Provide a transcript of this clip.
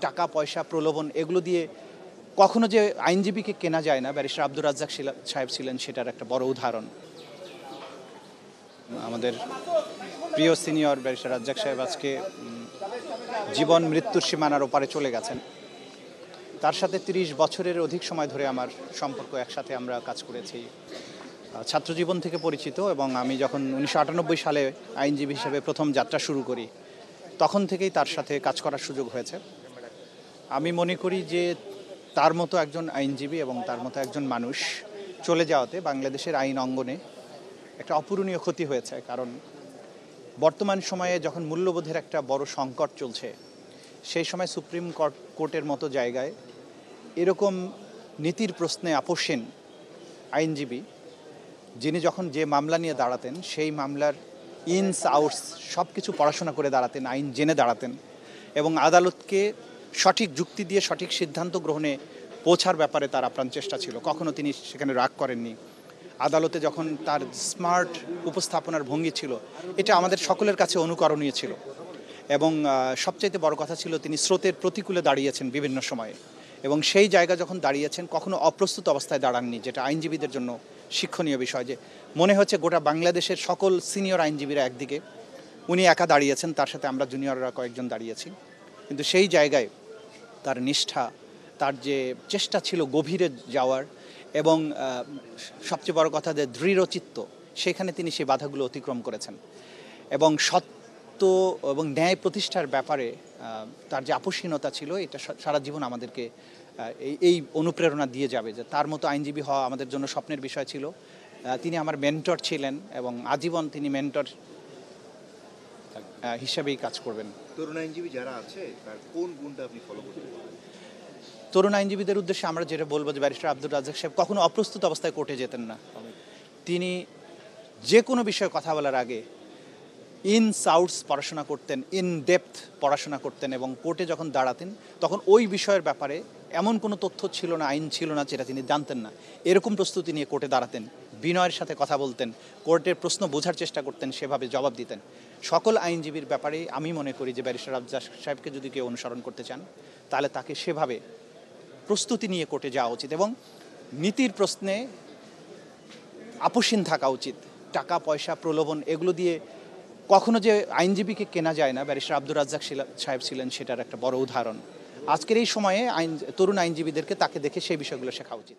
টাকা পয়সা প্রলোভন এগুলো দিয়ে কখনো যে আইনজীবীকে কেনা যায় না, ব্যারিস্টার আব্দুর রাজ্জাক সাহেব ছিলেন সেটার একটা বড় উদাহরণ। আমাদের প্রিয় সিনিয়র ব্যারিস্টার রাজ্জাক সাহেব আজকে জীবন মৃত্যুর সীমানার ওপারে চলে গেছেন। তার সাথে 30 বছরের অধিক সময় ধরে আমার সম্পর্ক, একসাথে আমরা কাজ করেছি, ছাত্রজীবন থেকে পরিচিত। এবং আমি যখন 1998 সালে আইনজীবী হিসেবে প্রথম যাত্রা শুরু করি, তখন থেকেই তার সাথে কাজ করার সুযোগ হয়েছে। আমি মনে করি যে তার মতো একজন আইনজীবী এবং তার মতো একজন মানুষ চলে যাওয়াতে বাংলাদেশের আইন অঙ্গনে একটা অপূরণীয় ক্ষতি হয়েছে। কারণ বর্তমান সময়ে যখন মূল্যবোধের একটা বড় সংকট চলছে, সেই সময় সুপ্রিম কোর্টের মতো জায়গায় এরকম নীতির প্রশ্নে আপোষহীন আইনজীবী, যিনি যখন যে মামলা নিয়ে দাঁড়াতেন সেই মামলার ইনস আউটস সব কিছু পড়াশোনা করে দাঁড়াতেন, আইন জেনে দাঁড়াতেন এবং আদালতকে সঠিক যুক্তি দিয়ে সঠিক সিদ্ধান্ত গ্রহণে পৌঁছার ব্যাপারে তার আপ্রাণ চেষ্টা ছিল। কখনো তিনি সেখানে রাগ করেননি। আদালতে যখন তার স্মার্ট উপস্থাপনার ভঙ্গি ছিল, এটা আমাদের সকলের কাছে অনুকরণীয় ছিল। এবং সবচাইতে বড় কথা ছিল, তিনি স্রোতের প্রতিকূলে দাঁড়িয়েছেন বিভিন্ন সময়ে, এবং সেই জায়গা যখন দাঁড়িয়েছেন কখনো অপ্রস্তুত অবস্থায় দাঁড়াননি, যেটা আইনজীবীদের জন্য শিক্ষণীয় বিষয়। যে মনে হচ্ছে গোটা বাংলাদেশের সকল সিনিয়র আইনজীবীরা একদিকে, উনি একা দাঁড়িয়েছেন, তার সাথে আমরা জুনিয়ররা কয়েকজন দাঁড়িয়েছি। কিন্তু সেই জায়গায় তার নিষ্ঠা, তার যে চেষ্টা ছিল গভীরে যাওয়ার, এবং সবচেয়ে বড় কথা যে দৃঢ়চিত্ত, সেখানে তিনি সেই বাধাগুলো অতিক্রম করেছেন। এবং সত্য এবং ন্যায় প্রতিষ্ঠার ব্যাপারে তার যে আপোষহীনতা ছিল, এটা সারা জীবন আমাদেরকে এই অনুপ্রেরণা দিয়ে যাবে যে তার মতো আইনজীবী হওয়া আমাদের জন্য স্বপ্নের বিষয় ছিল। তিনি আমার মেন্টর ছিলেন এবং আজীবন তিনি মেন্টর হিসেবেই কাজ করবেন। তরুণ আইনজীবী যারা আছে তার কোন গুণটা আপনি ফলো করতে পারেন? তরুণ আইনজীবীদের উদ্দেশ্যে আমরা যেটা বলবো যে ব্যারিস্টার আব্দুর রাজ্জাক সাহেব কখনো অপ্রস্তুত অবস্থায় কোর্টে যেতেন না। তিনি যে কোনো বিষয়ে কথা বলার আগে ইনস আউটস পড়াশোনা করতেন, ইন ডেপথ পড়াশোনা করতেন, এবং কোর্টে যখন দাঁড়াতেন তখন ওই বিষয়ের ব্যাপারে এমন কোনো তথ্য ছিল না, আইন ছিল না যেটা তিনি জানতেন না, এরকম প্রস্তুতি নিয়ে কোর্টে দাঁড়াতেন, বিনয়ের সাথে কথা বলতেন, কোর্টের প্রশ্ন বোঝার চেষ্টা করতেন, সেভাবে জবাব দিতেন। সকল আইনজীবীর ব্যাপারে আমি মনে করি যে ব্যারিস্টার রাজ্জাক সাহেবকে যদি কেউ অনুসরণ করতে চান, তাহলে তাকে সেভাবে প্রস্তুতি নিয়ে কোর্টে যাওয়া উচিত এবং নীতির প্রশ্নে আপোষহীন থাকা উচিত। টাকা পয়সা প্রলোভন এগুলো দিয়ে কখনো যে আইনজীবীকে কেনা যায় না, ব্যারিস্টার আব্দুর রাজ্জাক সাহেব ছিলেন সেটার একটা বড় উদাহরণ। আজকের এই সময়ে তরুণ আইনজীবীদেরকে তাকে দেখে সেই বিষয়গুলো শেখা উচিত।